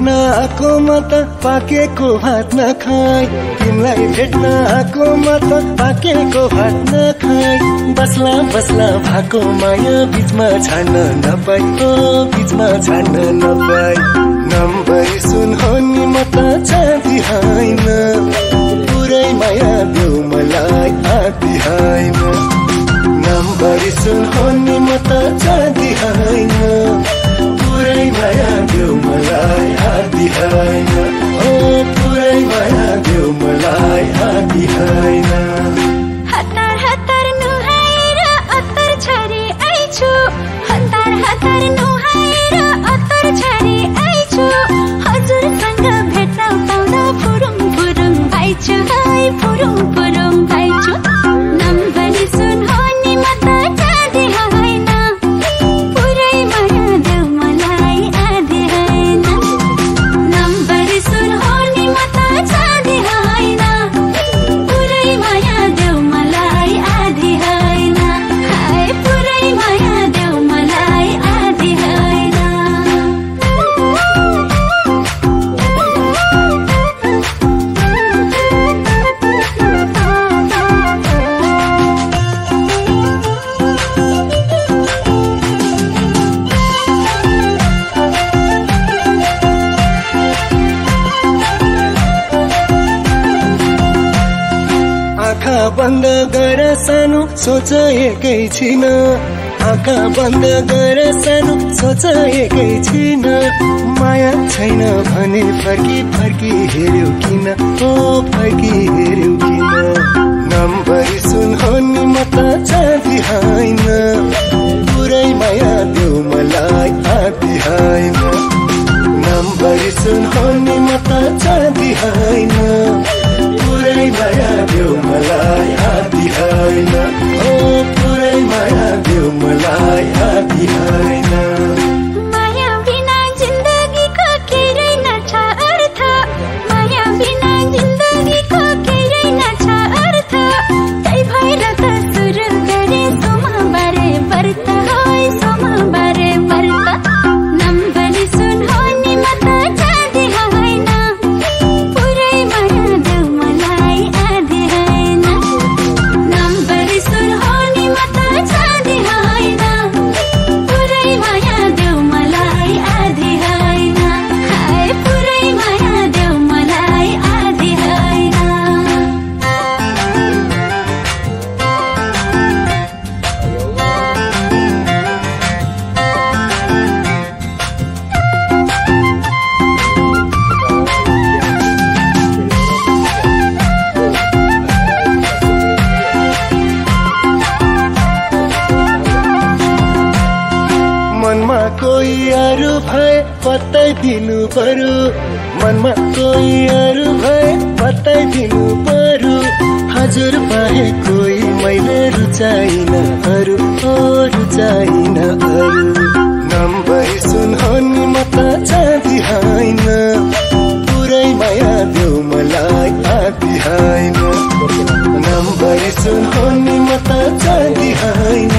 भेट्न आएको म त पाकेको भात नखाई तिमीलाई भेट्न आएको म त पाकेको भात नखाई बस्ला बस्ला भएको माया बीचमा छाड्न नपाई बीचमा छाड्न नपाई नम्बर सुन हो नि म त चाँदी होइन पुरै माया देऊ मलाई आदि होइन नम्बर सुन हो नि म त चाँदी होइन पुरै माया देऊ मलाई आदि होइन पुरै माया देऊ मलाई आदि होइन हतार हतार नुहाएर अत्तर छरी आइछु हतार हतार नुहाएर अत्तर छरी आइछु हजुरसँग भेट्न पाउँदा फुरुङ फुरुङ भाइछु है फुरुङ फुरुङ भाइछु नम्बर सुन हो नि म त चाँदी होइन पुरै माया देऊ मलाई आदि होइन नम्बर सुन हो नि म त चाँदी होइन पुरै माया देऊ मलाई आदि होइन हाय पुरै माया देऊ मलाई आदि होइन आँखा बन्द गर सानो सोचेकै छिन आँखा बन्द गर सानो सोचेकै छिन माया छैन भने फर्की फर्की हेर्यौ किन फर्की हेर्यौ किन नम्बर सुन हो नि म त चाँदी होइन पुरै माया देऊ मलाई आदि होइन नम्बर सुन हो नि म त चाँदी होइन पुरै माया देऊ मलाई आदि होइन पुरै माया देऊ मलाई आदि होइन माया बिना जिन्दगीको केही रहेनछ अर्थ माया बिना जिन्दगीको केही रहेनछ अर्थ त्यही भएर त सुरु गरे सोमबारे व्रत है सोमबारे व्रत नम्बर सुन हो नि म त चाँदी होइन पुरै माया देऊ मलाई आदि होइन नम्बर सुन हो नि म त चाँदी होइन पुरै माया देऊ मलाई आदि होइन हाय पुरै माया देऊ मलाई आदि होइन मनमा कोही अरू भए बताइदिनु पर्यो मनमा कोही अरू भए बताइदिनु पर्यो हजुर पाए कोही मैले रुचाइन अरू रुचाइन अरू नम्बर सुन हो नि म त चाँदी होइन पुरै माया देऊ मलाई आदि होइन नम्बर सुन हो नि म त चाँदी होइन